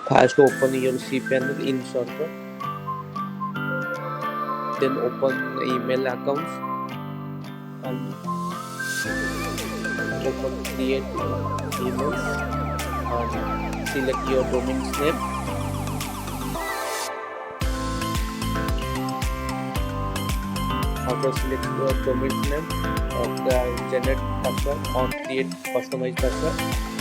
First open your cPanel in server, then open email accounts and open create emails and select your domain's name. After selecting your domain name, generate password or create customized password.